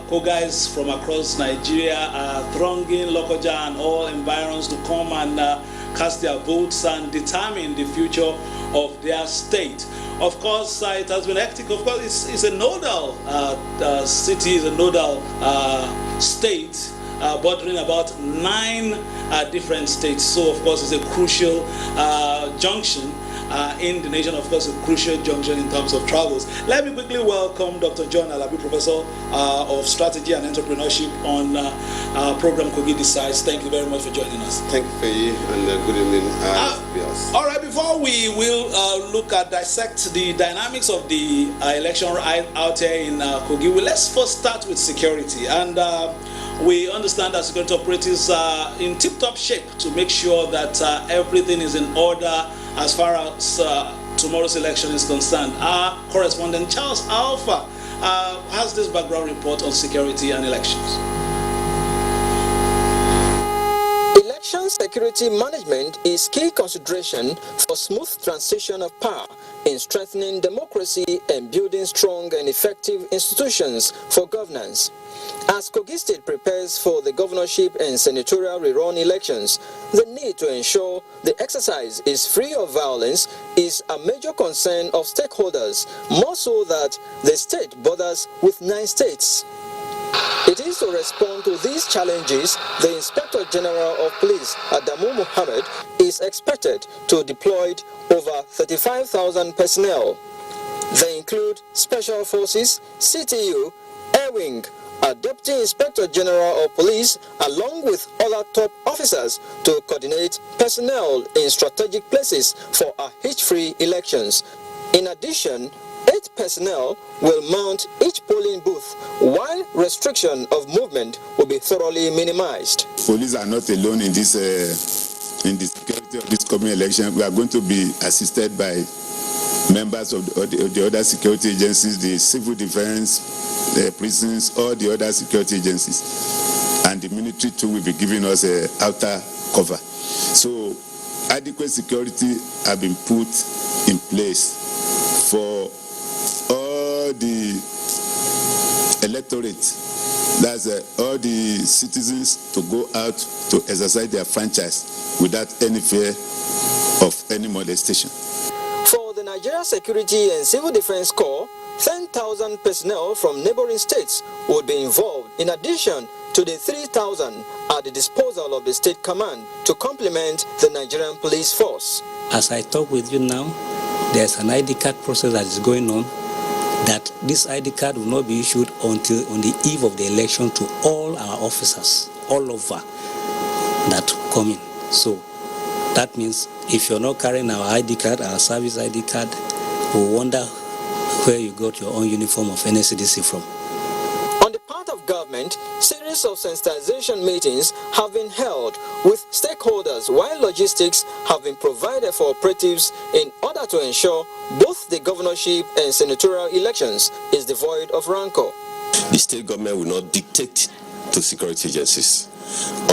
Kogais from across Nigeria are thronging Lokoja and all environs to come and cast their votes and determine the future of their state. Of course, it has been hectic. Of course, it's a nodal city, it's a nodal state bordering about 9 different states. So, of course, it's a crucial junction in the nation, of course, a crucial junction in terms of travels. Let me quickly welcome Dr. John Alabi, Professor of Strategy and Entrepreneurship on program Kogi Decides. Thank you very much for joining us. Thank you, Faye, and good evening. All right, before we will dissect the dynamics of the election out here in Kogi, let's first start with security. And we understand that security operatives are in tip-top shape to make sure that everything is in order as far as tomorrow's election is concerned. Our correspondent Charles Alpha has this background report on security and elections. Election security management is key consideration for smooth transition of power in strengthening democracy and building strong and effective institutions for governance. As Kogi State prepares for the governorship and senatorial rerun elections, the need to ensure the exercise is free of violence is a major concern of stakeholders, more so that the state borders with 9 states. It is to respond to these challenges, the Inspector General of Police, Adamu Mohammed, is expected to deploy over 35,000 personnel. They include Special Forces, CTU, Air Wing, a Deputy Inspector General of Police, along with other top officers to coordinate personnel in strategic places for a hitch-free elections. In addition, 8 personnel will mount each polling booth, while restriction of movement will be thoroughly minimized. Police are not alone in this in the security of this coming election. We are going to be assisted by members of the other security agencies, the civil defense, the prisons, all the other security agencies. And the military too will be giving us an outer cover. So adequate security have been put in place for all the electorate, that's all the citizens, to go out to exercise their franchise without any fear of any molestation. For the Nigeria Security and Civil Defense Corps, 10,000 personnel from neighboring states would be involved, in addition to the 3,000 at the disposal of the state command to complement the Nigerian police force. As I talk with you now, there's an ID card process that is going on, that this ID card will not be issued until on the eve of the election to all our officers all over that come in. So that means if you're not carrying our ID card, our service ID card, we'll wonder where you got your own uniform of NSCDC from. On the part of government, series of sensitization meetings have been held with stakeholders, while logistics have been provided for operatives in order to ensure both the governorship and senatorial elections is devoid of rancor. The state government will not dictate to security agencies.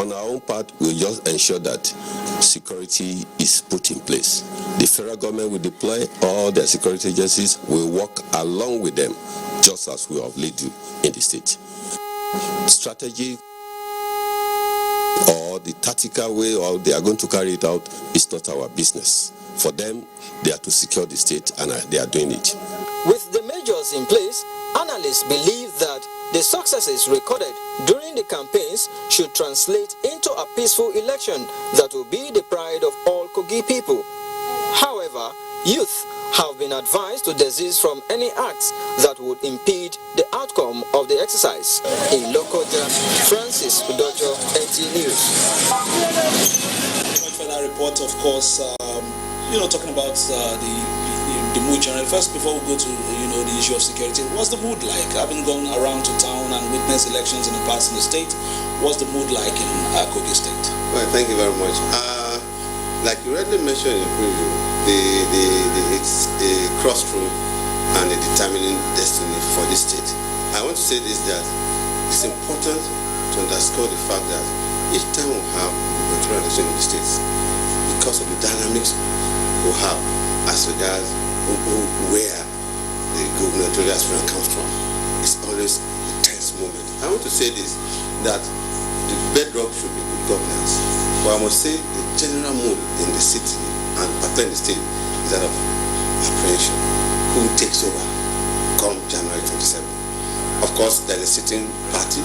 On our own part, we'll just ensure that security is put in place. The federal government will deploy all their security agencies. Will work along with them, just as we have led you in the state. Strategy or the tactical way or they are going to carry it out is not our business. For them, they are to secure the state, and they are doing it. With the measures in place, analysts believe that the successes recorded during the campaigns should translate into a peaceful election that will be the pride of all Kogi people. However, youth have been advised to desist from any acts that would impede the outcome of the exercise. In Lokoja, Francis Udojo, NT News. For that report, of course, talking about the mood generally. First, before we go to the issue of security, what's the mood like? Having gone around to town and witnessed elections in the past in the state, what's the mood like in Kogi State? Well, thank you very much. Like you already mentioned in preview, it's a crossroad and a determining destiny for this state. I want to say this, that it's important to underscore the fact that each time we have gubernatorial election in the states, because of the dynamics we have as regards where the gubernatorial aspirant comes from, it's always a tense moment. I to say this, that the bedrock should be good governance. But I must say the general mood in the city and particularly in the state is that of apprehension. Who takes over come January 27? Of course, there's a sitting party.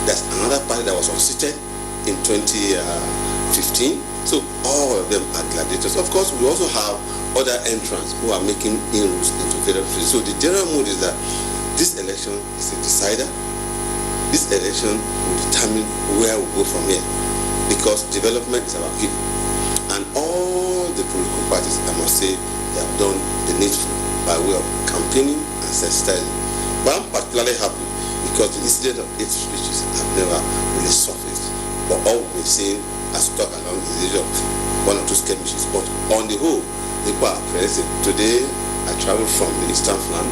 There's another party that was unseated in 2015. So all of them are gladiators. Of course, we also have other entrants who are making inroads into various places. So the general mood is that this election is a decider. This election will determine where we go from here, because development is about people. And all the political parties, I must say, they have done the needful by way of campaigning and sensitizing. But I'm particularly happy because the incident of hate speeches have never really surfaced. But all we've been seeing as we talk along is the issue of one or two skirmishes. But on the whole, people are apprehensive. Today, I traveled from the eastern flank,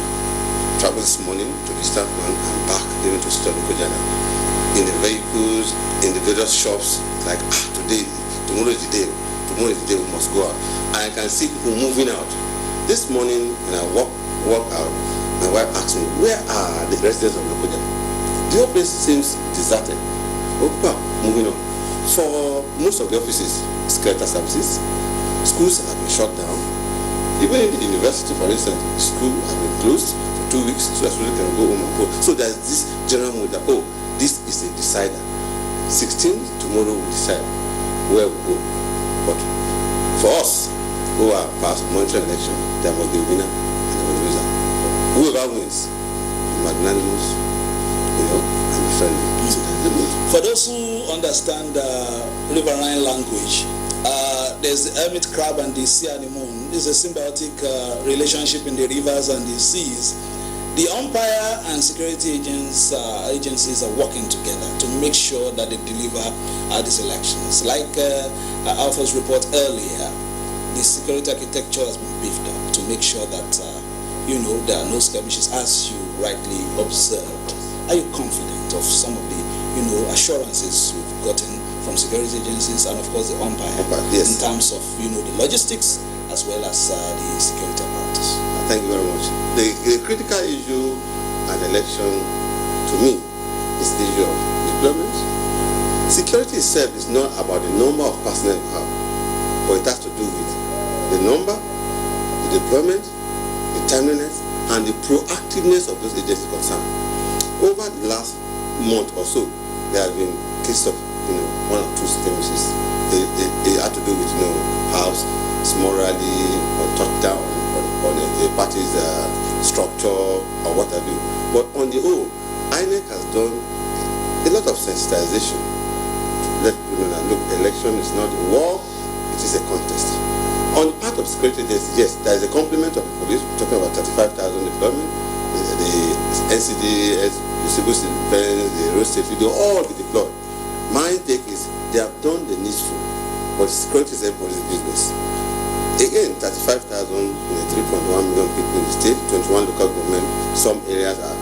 traveled this morning to the eastern flank and back even to Unekwuojo. In the vehicles, in the various shops, like, today, tomorrow is the day we must go out. And I can see people moving out. This morning, when I walk out, my wife asked me, where are the residents of Unekwuojo? The whole place seems deserted. People are moving on. For most of the offices, secretarial services, schools have been shut down. Even in the university, for instance, the school has been closed for 2 weeks so that students can go home and go. So there's this general mood that, this is a decider. 16th, tomorrow we decide where we go. But for us, who are past monitoring election, there must be a winner and there must be a loser. Whoever wins, magnanimous, and be friendly. For those who understand riverine language, there's the hermit crab and the sea anemone. This is a symbiotic relationship in the rivers and the seas. The umpire and security agencies are working together to make sure that they deliver these elections. Like Alpha's report earlier, the security architecture has been beefed up to make sure that there are no skirmishes, as you rightly observed. Are you confident of some of the assurances we've gotten from security agencies and of course the umpire yes, in terms of the logistics as well as the security apparatus? Thank you very much. The critical issue at election to me is the issue of deployment. Security itself is not about the number of personnel you have, but it has to do with the number, the deployment, the timeliness, and the proactiveness of those agencies concerned. Over the last month or so, there have been cases of one or two skirmishes. They had to do with house morally or touched down on a party's structure or what have you. But on the whole, INEC has done a lot of sensitization to let people know that look, election is not a war, it is a contest. On the part of security agencies, yes, there is a complement of the police. We're talking about 35,000 deployment. The NCDC, the civil defense, the road safety, they all be deployed. My take is they have done the needful, but security is everybody's business. Again, 35,000 3.1 million people in the state, 21 local government. Some areas are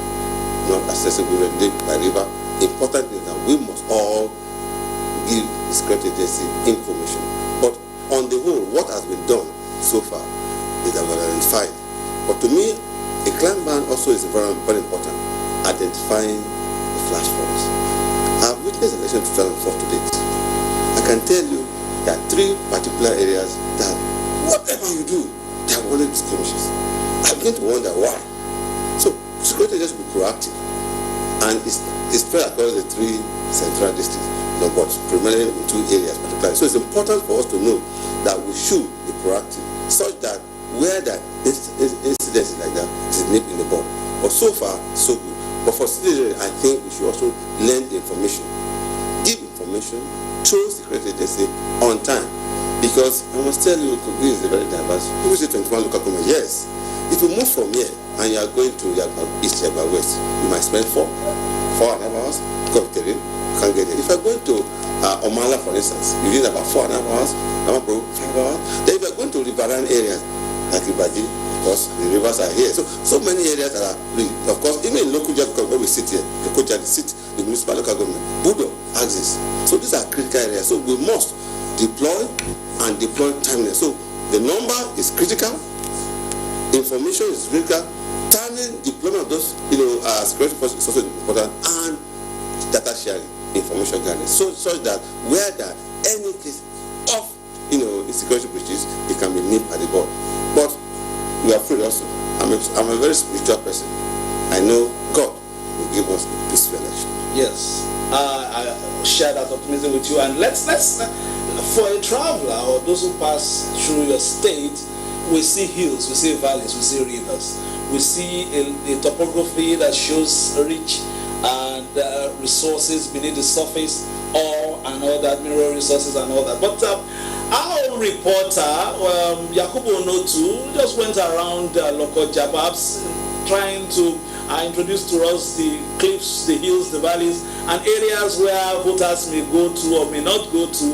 not accessible by river. Important is that we must all give the security agency information. But on the whole, what has been done so far is identified. But to me, a clan ban also is very, very important. Identifying the flash points. I've witnessed election 2004 to date. I can tell you there are 3 particular areas that whatever you do, there are always skirmishes. I begin to wonder why. So security just be proactive, and it's spread across the 3 central districts, but primarily in 2 areas particularly. So it's important for us to know that we should be proactive, such that where that incidents like that is nipped in the bud. But so far, so good. But for citizens, I think we should also lend information, give information, through security agency on time. Because I must tell you, Kogi is a very diverse. People say 21 local government. Yes. If you move from here and you are going to East Yaba West, you might spend 4.5 hours to come to the can't get there. If you are going to Omala, for instance, you need about 4.5 hours, 5 hours. Then if you are going to riverine areas, like Ibaji, of course, the rivers are here. So many areas are free. Of course, even in local government, where we sit here, the Koja, the municipal local government, Budo, Axis. So these are critical areas. So we must deploy and deploy timeliness. So the number is critical, information is critical, timing, deployment of those security forces is also important, and data sharing, information gathering, such that where there are any case of insecurity breaches, it can be nipped at the bud. But we are afraid also. I'm a very spiritual person. I know God will give us a peaceful election. Yes, I share that optimism with you. And let's for a traveler or those who pass through your state, we see hills, we see valleys, we see rivers, we see a topography that shows rich and resources beneath the surface, ore and all that, mineral resources and all that. But our reporter, Yakubu Onotu, just went around Lokoja, perhaps trying to introduce to us the cliffs, the hills, the valleys, and areas where voters may go to or may not go to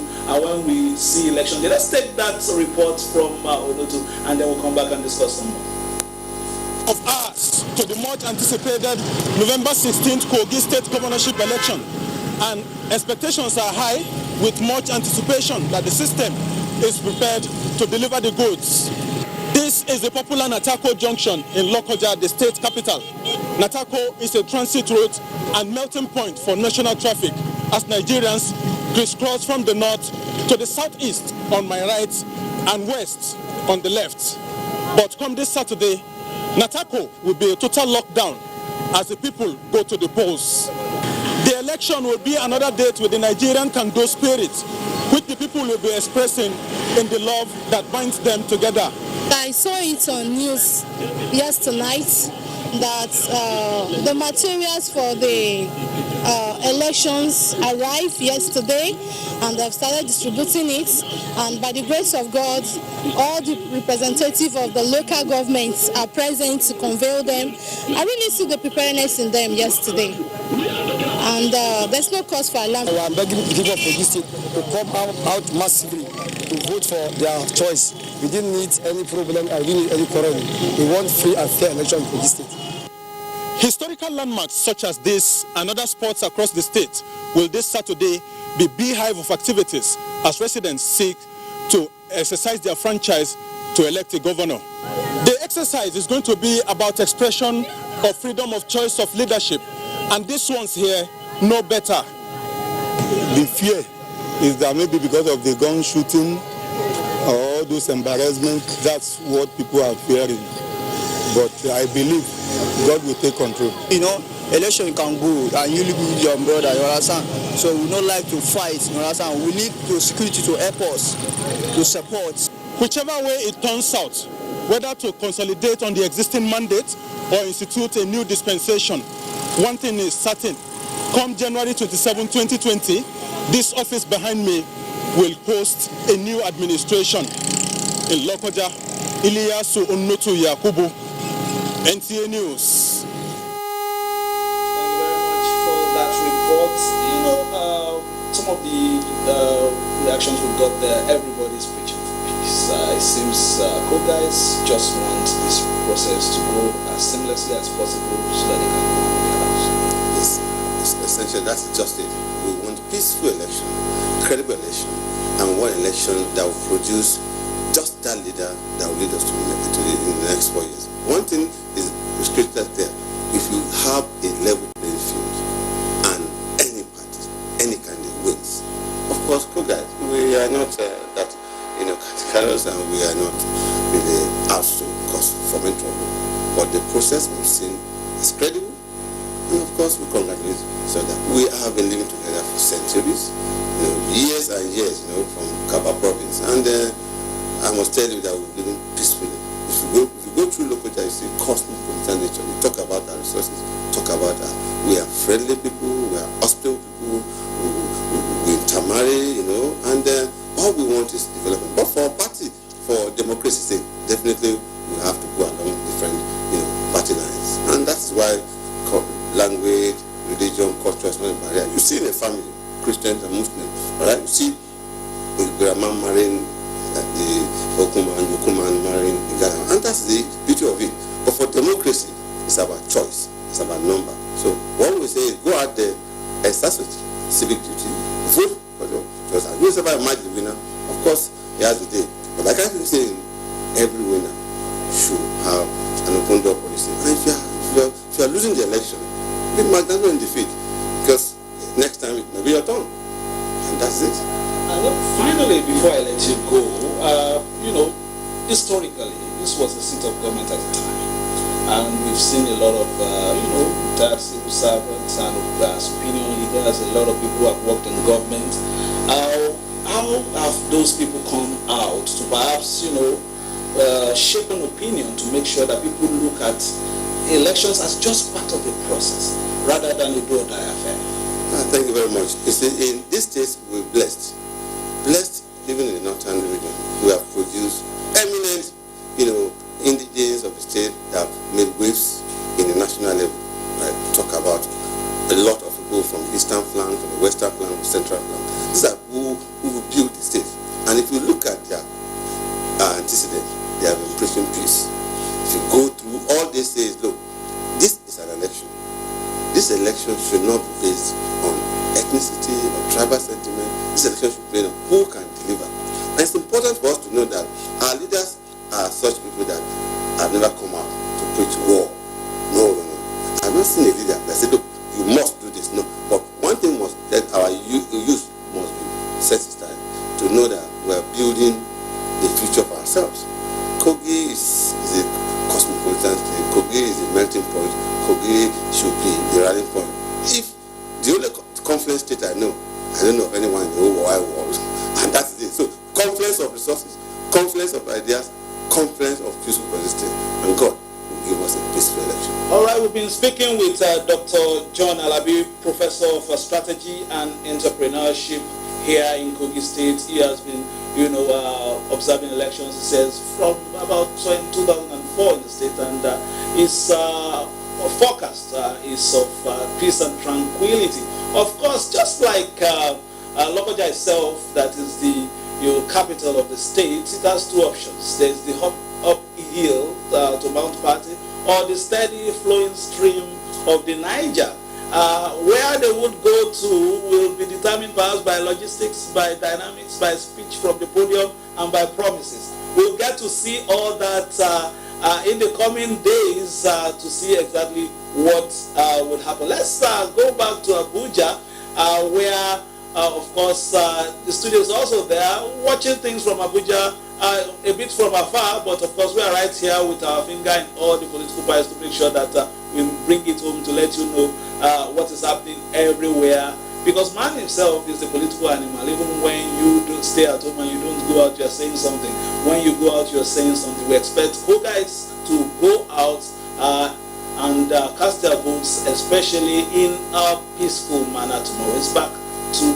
when we see election day. Let's take that report from Onotu, and then we'll come back and discuss some more. Of hours to the much anticipated November 16th Kogi State Governorship election, and expectations are high with much anticipation that the system is prepared to deliver the goods. This is the popular Natako Junction in Lokoja, the state capital. Natako is a transit route and melting point for national traffic as Nigerians crisscross from the north to the southeast on my right and west on the left. But come this Saturday, Natako will be a total lockdown as the people go to the polls. The election will be another date with the Nigerian Kando spirit, which the people will be expressing in the love that binds them together. I saw it on news yesterday that the materials for the elections arrived yesterday, and they've started distributing it, and by the grace of God, all the representatives of the local governments are present to convey them. I really see the preparedness in them yesterday, and there's no cause for alarm. I'm begging the people of Kogi State to come out massively to vote for their choice. We didn't need any problem, we didn't need any quarrel. We want free and fair election in Kogi State. Historical landmarks such as this and other spots across the state will this Saturday be beehive of activities as residents seek to exercise their franchise to elect a governor. The exercise is going to be about expression of freedom of choice of leadership, and these ones here know better. The fear is that maybe because of the gun shooting or all those embarrassments, that's what people are fearing. But I believe God will take control. Election can go and you live with your brother, you understand? So we don't like to fight, you understand? We need the security to help us, to support. Whichever way it turns out, whether to consolidate on the existing mandate or institute a new dispensation, one thing is certain. Come January 27, 2020, this office behind me will host a new administration. In Lokoja, Iliyasu Onotu Yakubu, NTA News. Thank you very much for that report. Some of the reactions we got there, everybody's preaching for peace. It seems guys just want this process to go as seamlessly as possible so that they can go on their house. Yes, it's essential. That's just it. We want peaceful election, credible election, and one election that will produce just that leader that will lead us to the next 4 years. One thing is restricted there. If you have a level playing field and any party, any candidate wins, of course, guys, we are not that categories, and we are not really asked to cause foreign trouble. But the process we've seen is credible, and of course, we congratulate so that we have been living together for centuries, years and years, from Kaba province, and I must tell you that we're living peacefully. If you go through local you see cosmopolitan nature. We talk about our resources, talk about we are friendly people, we are hospitable people, we intermarry, and all we want is development. But for a party, for democracy's sake, definitely we have to go along different party lines. And that's why language, religion, culture is not a barrier. You see in a family, Christians and Muslims, right? You see the grandma marrying the Okuman marrying the Ghana, and that's the beauty of it. But for democracy, it's about choice, it's about number. So what we say is go out there, exercise civic duty, vote for your choice. And whoever emerges the winner, of course, he has the day. But like I've been saying, every winner should have an open door policy. And if you are losing the election, be magnanimous in defeat, because before I let you go, historically, this was the seat of government at the time. And we've seen a lot of, retired civil servants and opinion leaders, a lot of people who have worked in government. How have those people come out to perhaps, shape an opinion to make sure that people look at elections as just part of the process rather than a do or die affair? Thank you very much. You see, in this case, we're blessed. Blessed, even in the northern region, we have produced eminent, indigenes of the state that have made waves in the national level. Right? Talk about a lot of people from the eastern flank, from the western flank, from the central flank. These are who built the state. And if you look at their antecedents, they have been preaching peace. If you go through all they say is, look, this is an election. This election should not be based on ethnicity or tribal sentiment. This election should be based on who can deliver. And it's important for us to know that our leaders are such people that have never come out to preach war. No. I've not seen a leader that said, look, you must do this. No. But one thing was that our youth must be sensitized to know that we're building the future for ourselves. Kogi is a cosmopolitan state. Kogi is a melting point. Kogi should be the rallying point. If the only confluence state I don't know of anyone in the whole wide world, and that's it. So confluence of resources, confluence of ideas, confluence of peaceful coexistence, and God will give us a peaceful election. All right, we've been speaking with Dr. John Alabi, Professor of Strategy and Entrepreneurship here in Kogi State. He has been, observing elections, he says, from about 2004 in the state, and his forecast is of peace and tranquility. Of course, just like Lokoja itself, that is the capital of the state, it has two options. There's the uphill to Mount Party, or the steady flowing stream of the Niger. Where they would go to will be determined perhaps by logistics, by dynamics, by speech from the podium, and by promises. We'll get to see all that in the coming days to see exactly what would happen. Let's go back to Abuja, where of course the studio is also there, watching things from Abuja a bit from afar, but of course we are right here with our finger in all the political parties to make sure that we bring it home to let you know what is happening everywhere. Because man himself is a political animal. Even when you don't stay at home and you don't go out, you're saying something. When you go out, you're saying something. We expect Kogites to go out and cast their votes, especially in a peaceful manner tomorrow. It's back to